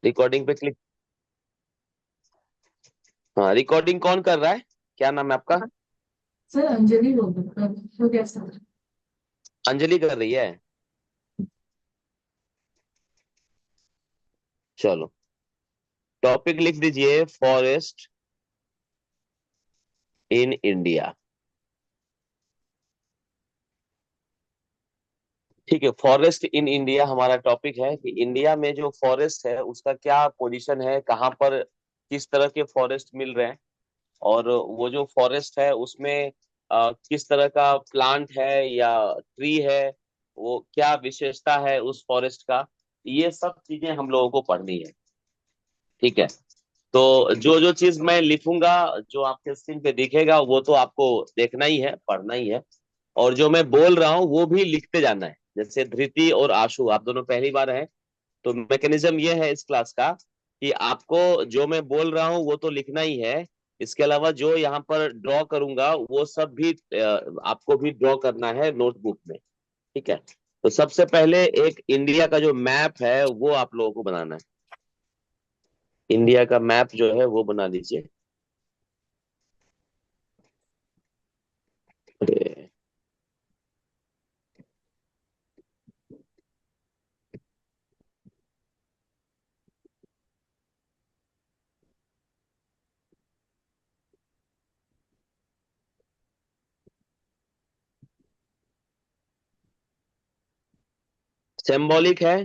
Recording पे click. हाँ, recording कौन कर रहा है? क्या नाम है आपका? सर अंजलि बोल रहे हैं, तो कैसा? अंजलि कर रही है। चलो, टॉपिक लिख दीजिए, फॉरेस्ट इन इंडिया। ठीक है, फॉरेस्ट इन इंडिया हमारा टॉपिक है कि इंडिया में जो फॉरेस्ट है उसका क्या पोजीशन है, कहाँ पर किस तरह के फॉरेस्ट मिल रहे हैं, और वो जो फॉरेस्ट है उसमें किस तरह का प्लांट है या ट्री है, वो क्या विशेषता है उस फॉरेस्ट का। ये सब चीजें हम लोगों को पढ़नी है। ठीक है, तो जो जो चीज मैं लिखूंगा, जो आपके स्क्रीन पे दिखेगा, वो तो आपको देखना ही है, पढ़ना ही है। और जो मैं बोल रहा हूँ वो भी लिखते जाना है। जैसे धृति और आशु, आप दोनों पहली बार हैं, तो मैकेनिज्म ये है इस क्लास का कि आपको जो मैं बोल रहा हूँ वो तो लिखना ही है। इसके अलावा जो यहाँ पर ड्रॉ करूंगा वो सब भी आपको भी ड्रॉ करना है नोटबुक में। ठीक है, तो सबसे पहले एक इंडिया का जो मैप है वो आप लोगों को बनाना है। इंडिया का मैप जो है वो बना लीजिए। सिंबॉलिक है।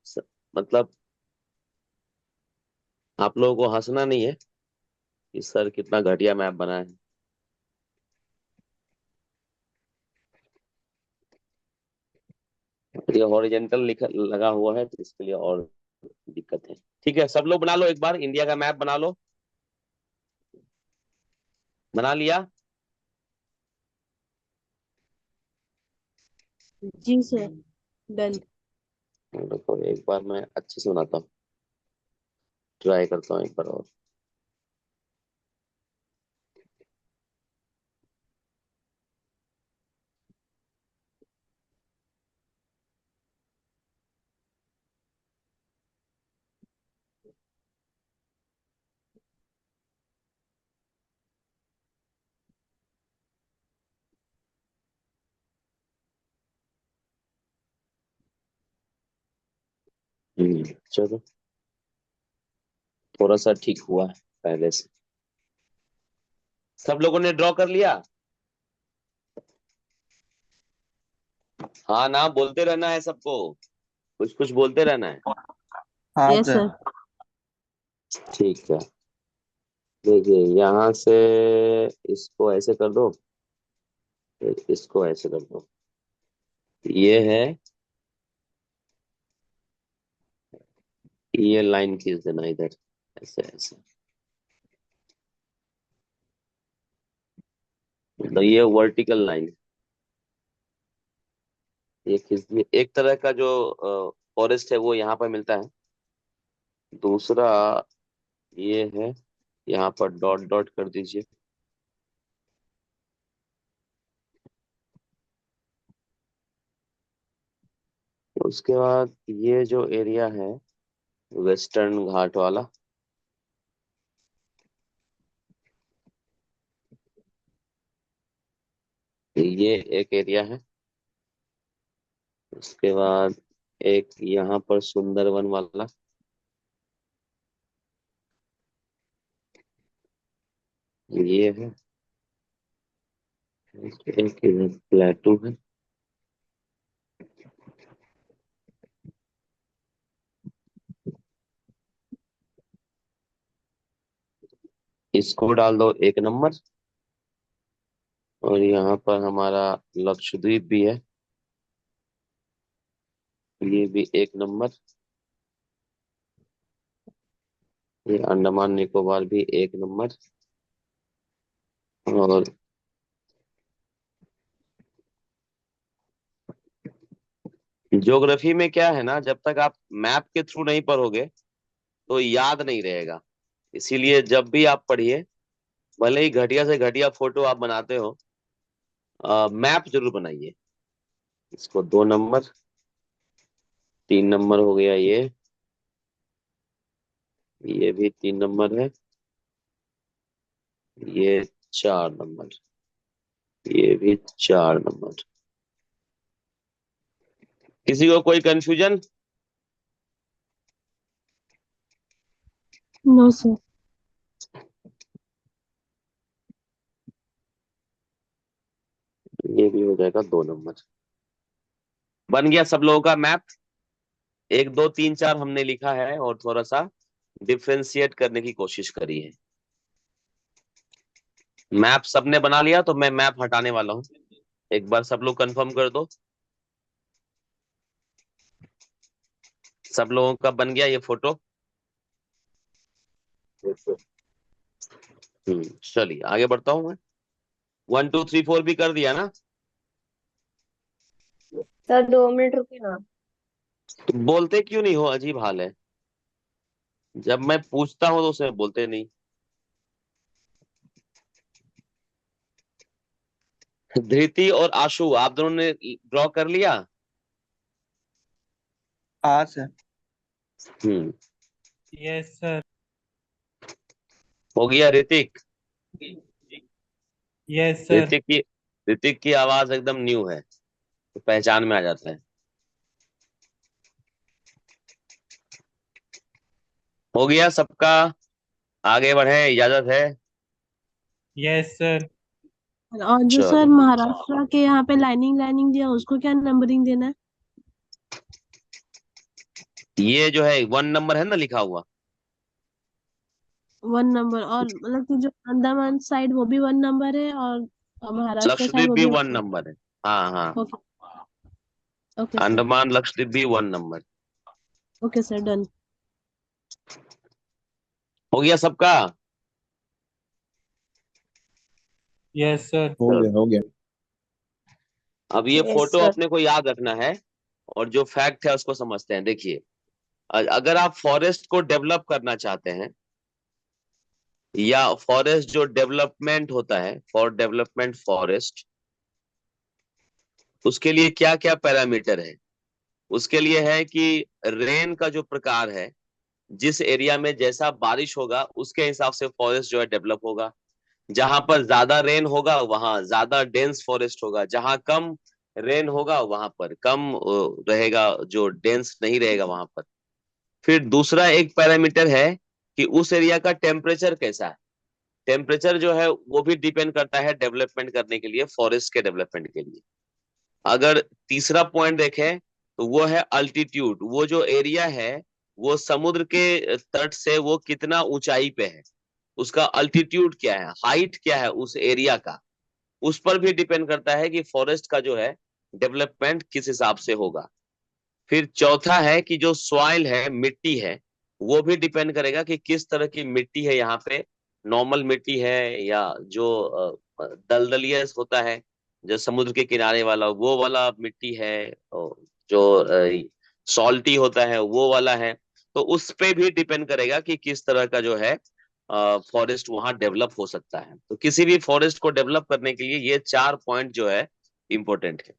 स- मतलब आप लोगों को हंसना नहीं है कि सर कितना घटिया मैप बना है। ये हॉरिजेंटल लिखा लगा हुआ है तो इसके लिए और दिक्कत है। ठीक है, सब लोग बना लो, एक बार इंडिया का मैप बना लो। बना लिया? जी सर, डन। देखो, एक बार मैं अच्छे से बनाता हूँ, ट्राई करता हूँ एक बार और। चलो, थोड़ा सा ठीक हुआ है पहले से। सब लोगों ने ड्रॉ कर लिया? हाँ ना, बोलते रहना है सबको, कुछ कुछ बोलते रहना है। हाँ यस सर। ठीक है, देखिए यहाँ से इसको ऐसे कर दो, फिर इसको ऐसे कर दो। ये है, ये लाइन खींच देना इधर, ऐसे ऐसे। तो ये वर्टिकल लाइन, ये खींच दिए। एक तरह का जो फॉरेस्ट है वो यहाँ पर मिलता है। दूसरा ये है, यहाँ पर डॉट डॉट कर दीजिए। उसके बाद ये जो एरिया है वेस्टर्न घाट वाला, ये एक एरिया है। उसके बाद एक यहाँ पर सुंदरवन वाला, ये है। एक इधर प्लेटू है। इसको डाल दो 1 नंबर। और यहाँ पर हमारा लक्षद्वीप भी है, ये भी 1 नंबर। ये अंडमान निकोबार भी 1 नंबर। और ज्योग्राफी में क्या है ना, जब तक आप मैप के थ्रू नहीं पढ़ोगे तो याद नहीं रहेगा। इसीलिए जब भी आप पढ़िए, भले ही घटिया से घटिया फोटो आप बनाते हो, मैप जरूर बनाइए। इसको 2 नंबर, 3 नंबर हो गया ये। ये भी 3 नंबर है, ये 4 नंबर, ये भी 4 नंबर। किसी को कोई कंफ्यूजन? No sir. ये भी हो जाएगा 2 नंबर। बन गया सब लोगों का मैप। 1 2 3 4 हमने लिखा है और थोड़ा सा डिफ्रेंशिएट करने की कोशिश करी है। मैप सबने बना लिया तो मैं मैप हटाने वाला हूँ। एक बार सब लोग कंफर्म कर दो। सब लोगों का बन गया ये फोटो? चलिए आगे बढ़ता हूँ मैं। 1 2 3 4 भी कर दिया ना? सर 2 मिनट रुकिए ना। तो बोलते क्यों नहीं हो? अजीब हाल है। जब मैं पूछता हूँ तो उसमें बोलते नहीं। धृति और आशु आप दोनों ने ड्रॉ कर लिया? हाँ सर। हम्म। Yes sir. हो गया ऋतिक? Yes sir. ऋतिक की आवाज एकदम न्यू है तो पहचान में आ जाता है। हो गया सबका? आगे बढ़े, इजाजत है? Yes sir. और जो सर चलो, महाराष्ट्र के यहाँ पे लाइनिंग लाइनिंग दिया उसको क्या नंबरिंग देना है? ये जो है 1 नंबर है ना लिखा हुआ। 1 नंबर, और मतलब कि जो अंडमान साइड वो भी 1 नंबर है, और महाराष्ट्र साइड लक्षद्वीप वो भी भी। 1 नंबर है। हाँ हाँ। Okay. Okay sir. Andaman Lakshadweep भी 1 नंबर। Okay sir, done. हो गया सबका? Yes sir. हो गया हो गया। अब ये यस फोटो सर। अपने को याद रखना है और जो फैक्ट है उसको समझते हैं। देखिए, अगर आप फॉरेस्ट को डेवलप करना चाहते हैं या फॉरेस्ट जो डेवलपमेंट होता है, फॉर डेवलपमेंट फॉरेस्ट, उसके लिए क्या क्या पैरामीटर है? उसके लिए है कि रेन का जो प्रकार है, जिस एरिया में जैसा बारिश होगा उसके हिसाब से फॉरेस्ट जो है डेवलप होगा। जहां पर ज्यादा रेन होगा वहां ज्यादा डेंस फॉरेस्ट होगा, जहां कम रेन होगा वहां पर कम रहेगा, जो डेंस नहीं रहेगा वहां पर। फिर दूसरा एक पैरामीटर है कि उस एरिया का टेम्परेचर कैसा है। टेम्परेचर जो है वो भी डिपेंड करता है डेवलपमेंट करने के लिए, फॉरेस्ट के डेवलपमेंट के लिए। अगर तीसरा पॉइंट देखें तो वो है अल्टीट्यूड। वो जो एरिया है वो समुद्र के तट से वो कितना ऊंचाई पे है, उसका अल्टीट्यूड क्या है, हाइट क्या है उस एरिया का, उस पर भी डिपेंड करता है कि फॉरेस्ट का जो है डेवलपमेंट किस हिसाब से होगा। फिर चौथा है कि जो सॉइल है, मिट्टी है, वो भी डिपेंड करेगा कि किस तरह की मिट्टी है यहाँ पे। नॉर्मल मिट्टी है या जो दलदलीय होता है, जो समुद्र के किनारे वाला वो वाला मिट्टी है, और जो सॉल्टी होता है वो वाला है। तो उस पे भी डिपेंड करेगा कि किस तरह का जो है फॉरेस्ट वहां डेवलप हो सकता है। तो किसी भी फॉरेस्ट को डेवलप करने के लिए ये 4 पॉइंट जो है इंपॉर्टेंट है।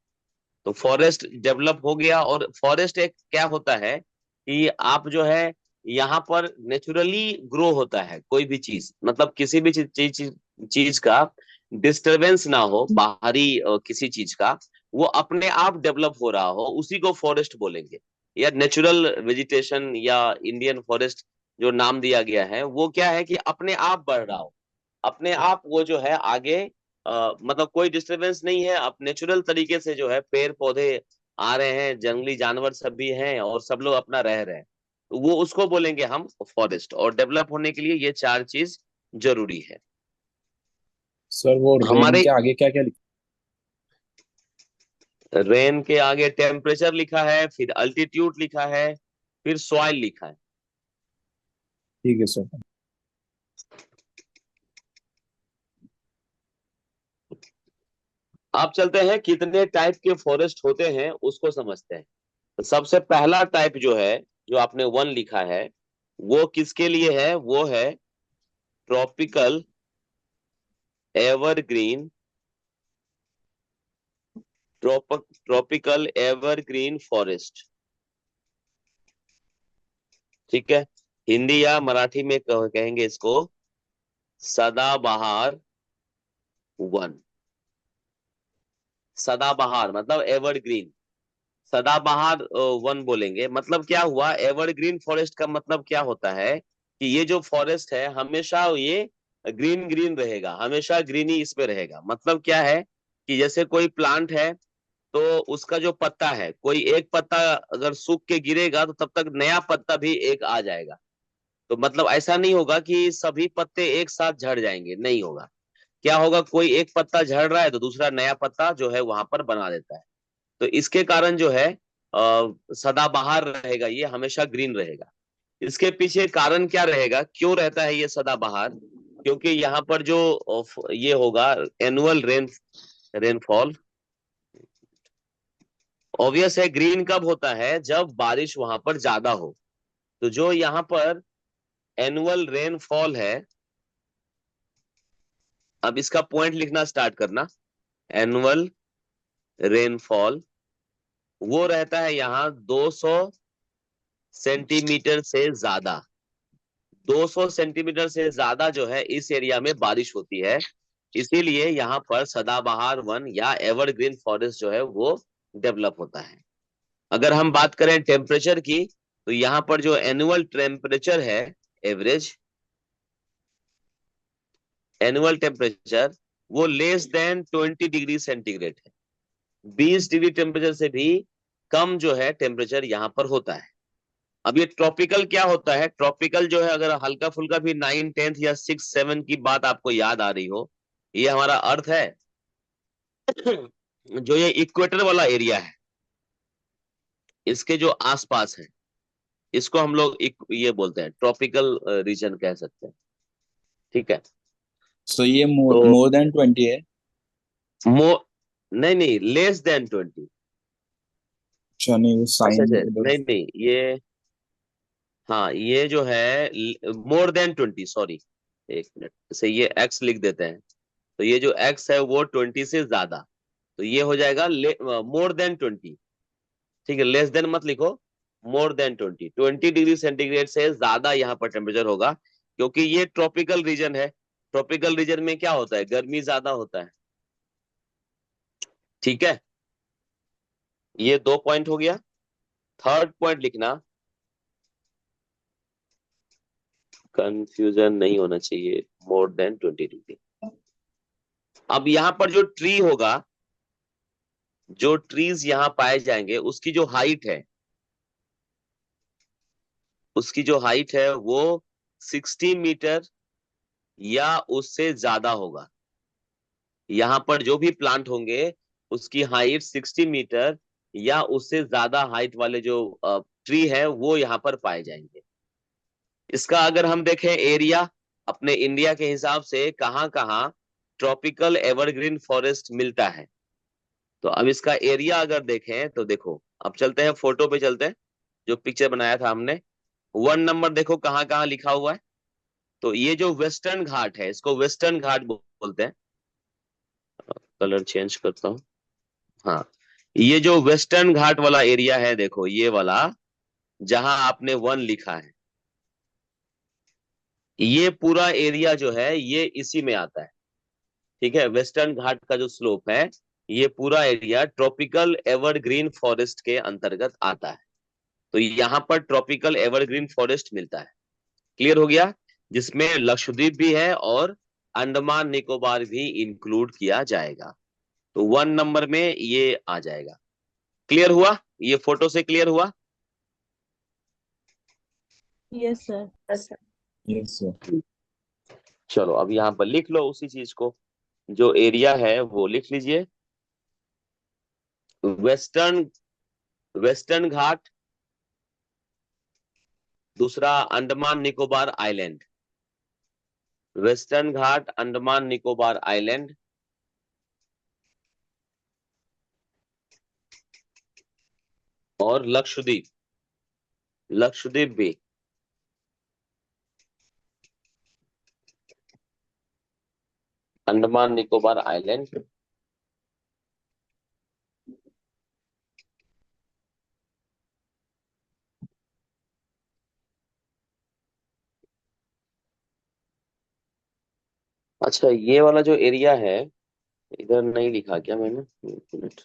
तो फॉरेस्ट डेवलप हो गया। और फॉरेस्ट एक क्या होता है कि आप जो है यहाँ पर नेचुरली ग्रो होता है कोई भी चीज, मतलब किसी भी चीज का डिस्टरबेंस ना हो, बाहरी किसी चीज का, वो अपने आप डेवलप हो रहा हो, उसी को फॉरेस्ट बोलेंगे। या नेचुरल वेजिटेशन या इंडियन फॉरेस्ट जो नाम दिया गया है वो क्या है कि अपने आप बढ़ रहा हो, अपने आप वो जो है आगे मतलब कोई डिस्टरबेंस नहीं है, अब नेचुरल तरीके से जो है पेड़ पौधे आ रहे हैं, जंगली जानवर सब भी हैं और सब लोग अपना रह रहे हैं, तो वो उसको बोलेंगे हम फॉरेस्ट। और डेवलप होने के लिए ये 4 चीज जरूरी है। सर वो रेन हमारे के आगे क्या क्या लिखा? रेन के आगे टेम्परेचर लिखा है, फिर अल्टीट्यूड लिखा है, फिर सॉइल लिखा है। ठीक है सर। आप चलते हैं कितने टाइप के फॉरेस्ट होते हैं उसको समझते हैं। तो सबसे पहला टाइप जो है, जो आपने 1 लिखा है, वो किसके लिए है? वो है tropical evergreen, tropical evergreen forest. ठीक है, हिंदी या मराठी में कहेंगे इसको सदाबहार वन। सदाबहार मतलब एवरग्रीन, सदाबहार वन बोलेंगे। मतलब क्या हुआ, एवरग्रीन फॉरेस्ट का मतलब क्या होता है कि ये जो फॉरेस्ट है हमेशा ये ग्रीन ग्रीन रहेगा, हमेशा ग्रीनी इसमें रहेगा। मतलब क्या है कि जैसे कोई प्लांट है तो उसका जो पत्ता है, कोई एक पत्ता अगर सूख के गिरेगा तो तब तक नया पत्ता भी एक आ जाएगा। तो मतलब ऐसा नहीं होगा कि सभी पत्ते एक साथ झड़ जाएंगे, नहीं होगा। क्या होगा, कोई एक पत्ता झड़ रहा है तो दूसरा नया पत्ता जो है वहां पर बना देता है। तो इसके कारण जो है सदाबहार रहेगा, ये हमेशा ग्रीन रहेगा। इसके पीछे कारण क्या रहेगा, क्यों रहता है ये सदाबहार? क्योंकि यहाँ पर जो ये होगा एनुअल रेनफॉल। ऑब्वियस है, ग्रीन कब होता है, जब बारिश वहां पर ज्यादा हो। तो जो यहाँ पर एनुअल रेनफॉल है, अब इसका पॉइंट लिखना स्टार्ट करना। एनुअल रेनफॉल वो रहता है यहाँ 200 सेंटीमीटर से ज्यादा। 200 सेंटीमीटर से ज्यादा जो है इस एरिया में बारिश होती है। इसीलिए यहाँ पर सदाबहार वन या एवरग्रीन फॉरेस्ट जो है वो डेवलप होता है। अगर हम बात करें टेम्परेचर की, तो यहाँ पर जो एनुअल टेम्परेचर है, एवरेज एनुअल टेम्परेचर, वो लेस देन 20 डिग्री सेंटीग्रेड है। 20 डिग्री टेम्परेचर से भी कम जो है टेम्परेचर यहाँ पर होता है। अब ये ट्रॉपिकल क्या होता है, ट्रॉपिकल जो है अगर हल्का फुल्का भी 9, 10 या 6, 7 की बात आपको याद आ रही हो, ये हमारा अर्थ है। जो ये इक्वेटर वाला एरिया है, इसके जो आसपास है, इसको हम लोग ये बोलते हैं ट्रॉपिकल रीजन कह सकते हैं। ठीक है। सो ये मोर तो मोर देन 20 है? मो नहीं नहीं, लेस देन 20। अच्छा, नहीं वो अच्छा साइन अच्छा, मतलब। नहीं नहीं, ये हाँ ये जो है मोर देन 20, सॉरी, एक मिनट से ये एक्स लिख देते हैं। तो ये जो एक्स है वो 20 से ज्यादा, तो ये हो जाएगा मोर देन 20। ठीक है, लेस देन मत लिखो, मोर देन 20। 20 डिग्री सेंटीग्रेड से ज्यादा यहाँ पर टेम्परेचर होगा, क्योंकि ये ट्रॉपिकल रीजन है। ट्रॉपिकल रीजन में क्या होता है, गर्मी ज्यादा होता है। ठीक है, ये 2 पॉइंट हो गया। थर्ड पॉइंट लिखना, कंफ्यूजन नहीं होना चाहिए, मोर देन 20 डिग्री। अब यहाँ पर जो ट्री होगा, जो ट्रीज यहाँ पाए जाएंगे, उसकी जो हाइट है, उसकी जो हाइट है वो 60 मीटर या उससे ज्यादा होगा। यहाँ पर जो भी प्लांट होंगे उसकी हाइट 60 मीटर या उससे ज्यादा हाइट वाले जो ट्री है वो यहाँ पर पाए जाएंगे। इसका अगर हम देखें एरिया, अपने इंडिया के हिसाब से कहाँ कहाँ ट्रॉपिकल एवरग्रीन फॉरेस्ट मिलता है, तो अब इसका एरिया अगर देखें तो देखो, अब चलते हैं फोटो पे, चलते हैं जो पिक्चर बनाया था हमने। 1 नंबर देखो कहाँ कहाँ लिखा हुआ है। तो ये जो वेस्टर्न घाट है, इसको वेस्टर्न घाट बोलते हैं। कलर चेंज करता हूँ। हाँ, ये जो वेस्टर्न घाट वाला एरिया है, देखो ये वाला, जहां आपने वन लिखा है, ये पूरा एरिया जो है ये इसी में आता है। ठीक है, वेस्टर्न घाट का जो स्लोप है, ये पूरा एरिया ट्रॉपिकल एवरग्रीन फॉरेस्ट के अंतर्गत आता है। तो यहाँ पर ट्रॉपिकल एवरग्रीन फॉरेस्ट मिलता है। क्लियर हो गया, जिसमें लक्षद्वीप भी है और अंडमान निकोबार भी इंक्लूड किया जाएगा। तो 1 नंबर में ये आ जाएगा। क्लियर हुआ, ये फोटो से क्लियर हुआ? Yes sir. अच्छा। Yes sir. चलो अब यहाँ पर लिख लो उसी चीज को, जो एरिया है वो लिख लीजिए। वेस्टर्न वेस्टर्न घाट, दूसरा अंडमान निकोबार आइलैंड। वेस्टर्न घाट, अंडमान निकोबार आइलैंड, और लक्षद्वीप, लक्षद्वीप भी। अंडमान निकोबार आइलैंड, अच्छा, ये वाला जो एरिया है, इधर नहीं लिखा क्या मैंने? एक मिनट।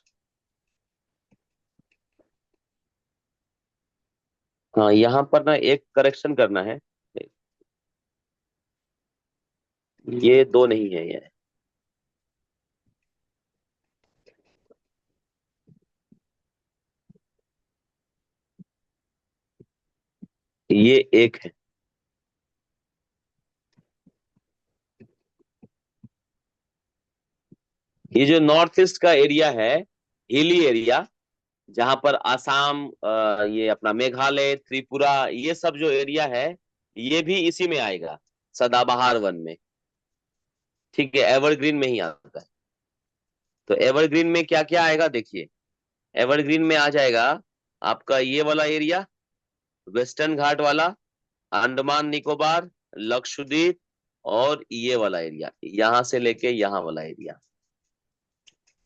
हाँ, यहाँ पर ना एक करेक्शन करना है। ये दो नहीं है, ये एक है। ये जो नॉर्थ ईस्ट का एरिया है, हिली एरिया, जहां पर आसाम, ये अपना मेघालय, त्रिपुरा, ये सब जो एरिया है, ये भी इसी में आएगा, सदाबहार वन में। ठीक है, एवरग्रीन में ही आता है। तो एवरग्रीन में क्या क्या आएगा देखिए। एवरग्रीन में आ जाएगा आपका ये वाला एरिया, वेस्टर्न घाट वाला, अंडमान निकोबार, लक्षद्वीप, और ये वाला एरिया, यहां से लेके यहाँ वाला एरिया।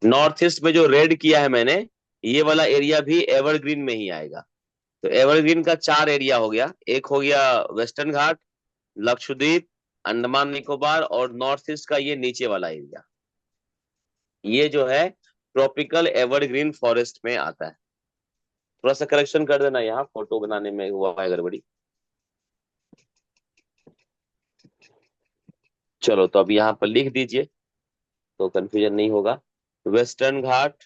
नॉर्थ ईस्ट में जो रेड किया है मैंने, ये वाला एरिया भी एवरग्रीन में ही आएगा। तो एवरग्रीन का चार एरिया हो गया। एक हो गया वेस्टर्न घाट, लक्षद्वीप, अंडमान निकोबार, और नॉर्थ ईस्ट का ये नीचे वाला एरिया, ये जो है ट्रॉपिकल एवरग्रीन फॉरेस्ट में आता है। थोड़ा सा करेक्शन कर देना, यहाँ फोटो बनाने में हुआ है गड़बड़ी। चलो, तो अब यहाँ पर लिख दीजिए, तो कंफ्यूजन नहीं होगा। वेस्टर्न घाट,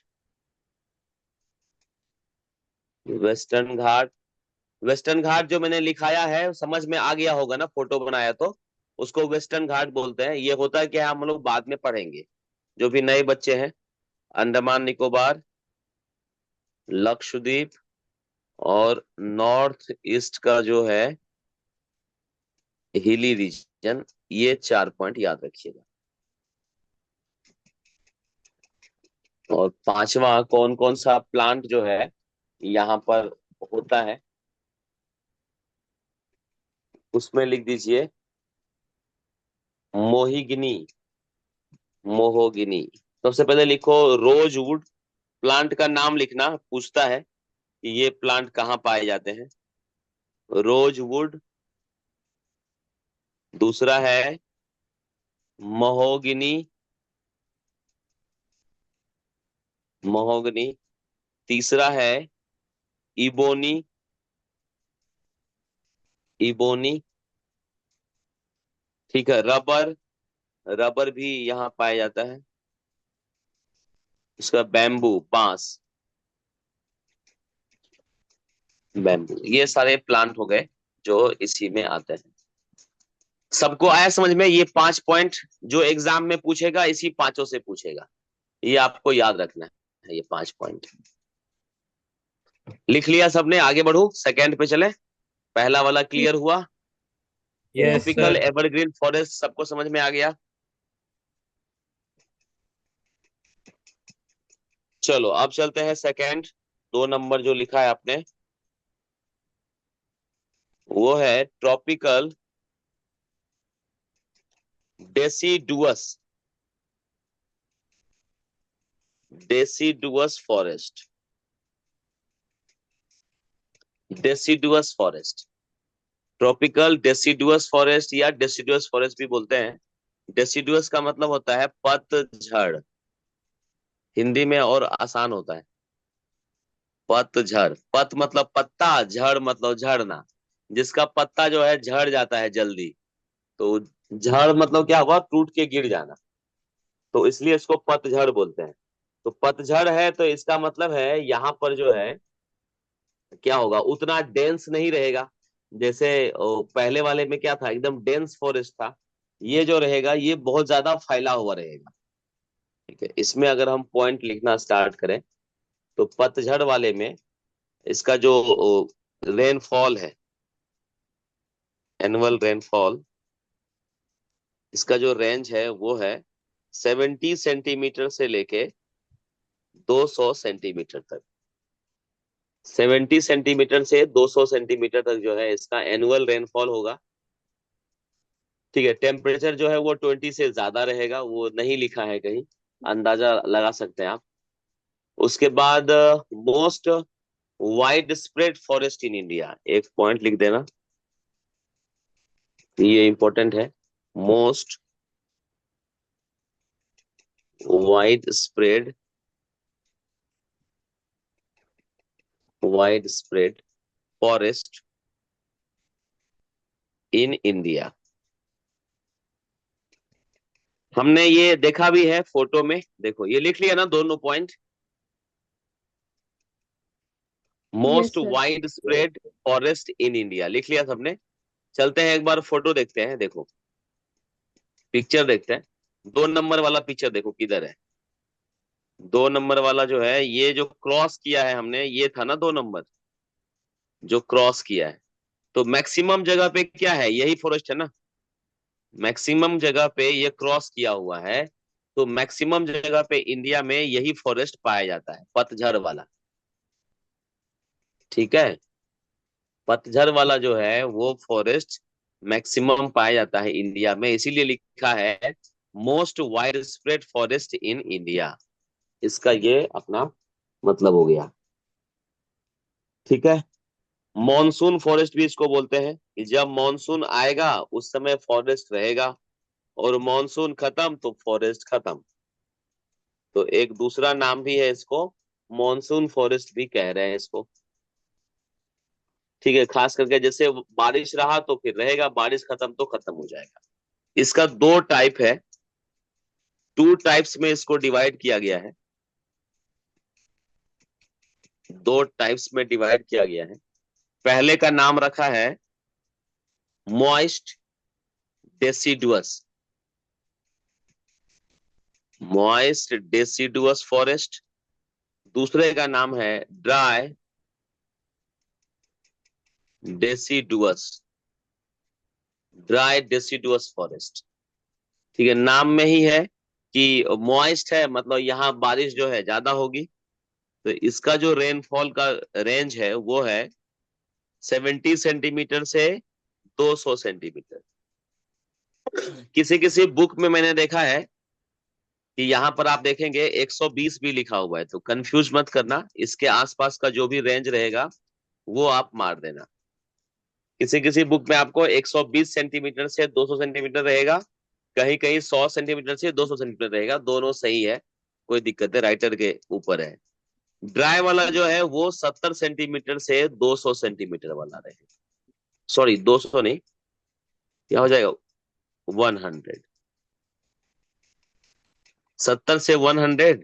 वेस्टर्न घाट, वेस्टर्न घाट जो मैंने लिखाया है समझ में आ गया होगा ना, फोटो बनाया तो। उसको वेस्टर्न घाट बोलते हैं। ये होता है कि हम लोग बाद में पढ़ेंगे, जो भी नए बच्चे हैं। अंडमान निकोबार, लक्षद्वीप, और नॉर्थ ईस्ट का जो है हिली रीजन, ये 4 पॉइंट याद रखिएगा। और पांचवा, कौन कौन सा प्लांट जो है यहाँ पर होता है, उसमें लिख दीजिए मोहिगनी, मोहोगिनी। सबसे पहले लिखो रोजवुड। प्लांट का नाम लिखना, पूछता है कि ये प्लांट कहाँ पाए जाते हैं। रोजवुड। दूसरा है महोगनी, महोगनी। तीसरा है इबोनी, इबोनी। ठीक है, रबर, रबर भी यहाँ पाया जाता है। उसका बैम्बू, बांस, बैम्बू। ये सारे प्लांट हो गए जो इसी में आते हैं। सबको आया समझ में? ये 5 पॉइंट जो एग्जाम में पूछेगा, इसी पांचों से पूछेगा। ये आपको याद रखना है, ये 5 पॉइंट। लिख लिया सबने? आगे बढ़ू, सेकंड पे चले। पहला वाला क्लियर हुआ। Yes tropical sir. Evergreen forest सबको समझ में आ गया? चलो, अब चलते हैं सेकंड। 2 नंबर जो लिखा है आपने, वो है tropical deciduous, deciduous forest, deciduous forest. Tropical deciduous forest या डेसिडुअस फॉरेस्ट भी बोलते हैं। डेसिडुअस का मतलब होता है पतझड़, हिंदी में और आसान होता है। पतझड़, पत मतलब पत्ता, झड़ मतलब झड़ना, जिसका पत्ता जो है झड़ जाता है जल्दी। तो झड़ मतलब क्या हुआ? टूट के गिर जाना। तो इसलिए इसको पतझड़ बोलते हैं। तो पतझड़ है तो इसका मतलब है यहाँ पर जो है क्या होगा, उतना डेंस नहीं रहेगा। जैसे पहले वाले में क्या था, एकदम डेंस फॉरेस्ट था। ये जो रहेगा ये बहुत ज्यादा फैला हुआ रहेगा। ठीक है, इसमें अगर हम पॉइंट लिखना स्टार्ट करें, तो पतझड़ वाले में इसका जो रेनफॉल है, एनुअल रेनफॉल, इसका जो रेंज है वो है 70 सेंटीमीटर से लेके 200 सेंटीमीटर तक। 70 सेंटीमीटर से 200 सेंटीमीटर तक जो है इसका एनुअल रेनफॉल होगा। ठीक है, टेम्परेचर जो है वो 20 से ज्यादा रहेगा, वो नहीं लिखा है कहीं, अंदाजा लगा सकते हैं आप। उसके बाद most wide spread forest in India, एक पॉइंट लिख देना, ये इंपॉर्टेंट है। Most wide spread forest in India. हमने ये देखा भी है फोटो में, देखो ये लिख लिया ना दोनों point. Most sir. Wide spread forest in India लिख लिया सबने। चलते हैं एक बार फोटो देखते हैं, देखो पिक्चर देखते हैं। 2 नंबर वाला पिक्चर देखो किधर है। 2 नंबर वाला जो है, ये जो क्रॉस किया है हमने, ये था ना 2 नंबर जो क्रॉस किया है। तो मैक्सिमम जगह पे क्या है, यही फॉरेस्ट है ना। मैक्सिमम जगह पे ये क्रॉस किया हुआ है, तो मैक्सिमम जगह पे इंडिया में यही फॉरेस्ट पाया जाता है, पतझड़ वाला। ठीक है, पतझड़ वाला जो है वो फॉरेस्ट मैक्सिमम पाया जाता है इंडिया में, इसीलिए लिखा है most wide spread forest in India. इसका ये अपना मतलब हो गया। ठीक है, मॉनसून फॉरेस्ट भी इसको बोलते हैं कि जब मॉनसून आएगा उस समय फॉरेस्ट रहेगा, और मॉनसून खत्म तो फॉरेस्ट खत्म। तो एक दूसरा नाम भी है इसको, मॉनसून फॉरेस्ट भी कह रहे हैं इसको। ठीक है, खास करके जैसे बारिश रहा तो फिर रहेगा, बारिश खत्म तो खत्म हो जाएगा। इसका 2 टाइप है, 2 टाइप्स में इसको डिवाइड किया गया है। 2 टाइप्स में डिवाइड किया गया है। पहले का नाम रखा है moist deciduous, moist deciduous forest. दूसरे का नाम है dry deciduous, dry deciduous forest. ठीक है, नाम में ही है कि मॉइस्ट है, मतलब यहाँ बारिश जो है ज्यादा होगी। तो इसका जो रेनफॉल का रेंज है वो है 70 सेंटीमीटर से 200 सेंटीमीटर। किसी किसी बुक में मैंने देखा है कि यहाँ पर आप देखेंगे 120 भी लिखा हुआ है, तो कंफ्यूज मत करना, इसके आसपास का जो भी रेंज रहेगा वो आप मार देना। किसी किसी बुक में आपको 120 सेंटीमीटर से 200 सेंटीमीटर रहेगा, कहीं कहीं 100 सेंटीमीटर से 200 सेंटीमीटर रहेगा, दोनों सही है, कोई दिक्कत है, राइटर के ऊपर है। ड्राई वाला जो है वो 70 सेंटीमीटर से 200 सेंटीमीटर वाला रहेगा। सॉरी 200 नहीं, क्या हो जाएगा 100, 70 से 100,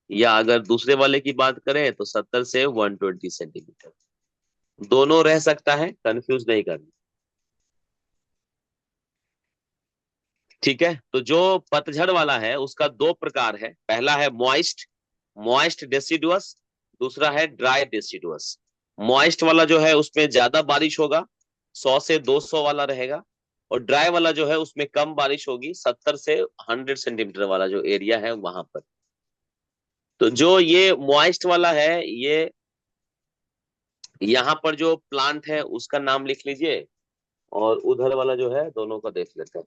या अगर दूसरे वाले की बात करें तो 70 से 120 सेंटीमीटर, दोनों रह सकता है, कंफ्यूज नहीं करना। ठीक है, तो जो पतझड़ वाला है उसका 2 प्रकार है। पहला है मॉइस्ट, मॉइस्ट डेसिडुअस। दूसरा है ड्राई डेसिडुअस। मॉइस्ट वाला जो है उसमें ज्यादा बारिश होगा, 100 से 200 वाला रहेगा। और ड्राई वाला जो है उसमें कम बारिश होगी, 70 से 100 सेंटीमीटर वाला जो एरिया है वहां पर। तो जो ये मॉइस्ट वाला है, ये यहाँ पर जो प्लांट है उसका नाम लिख लीजिए, और उधर वाला जो है दोनों का देख लेते हैं।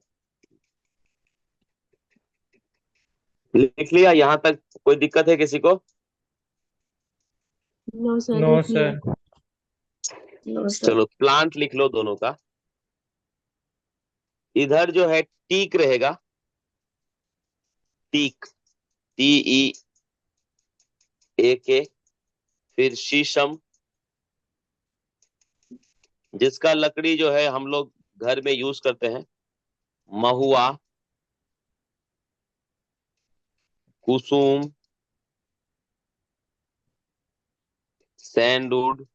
लिख लिया यहाँ तक, कोई दिक्कत है किसी को? नो सर, नो लिख लिया। सर। No sir. चलो प्लांट लिख लो दोनों का। इधर जो है टीक रहेगा, टीक, TEAK। फिर शीशम, जिसका लकड़ी जो है हम लोग घर में यूज करते हैं। महुआ, कुसुम, सैंडवुड,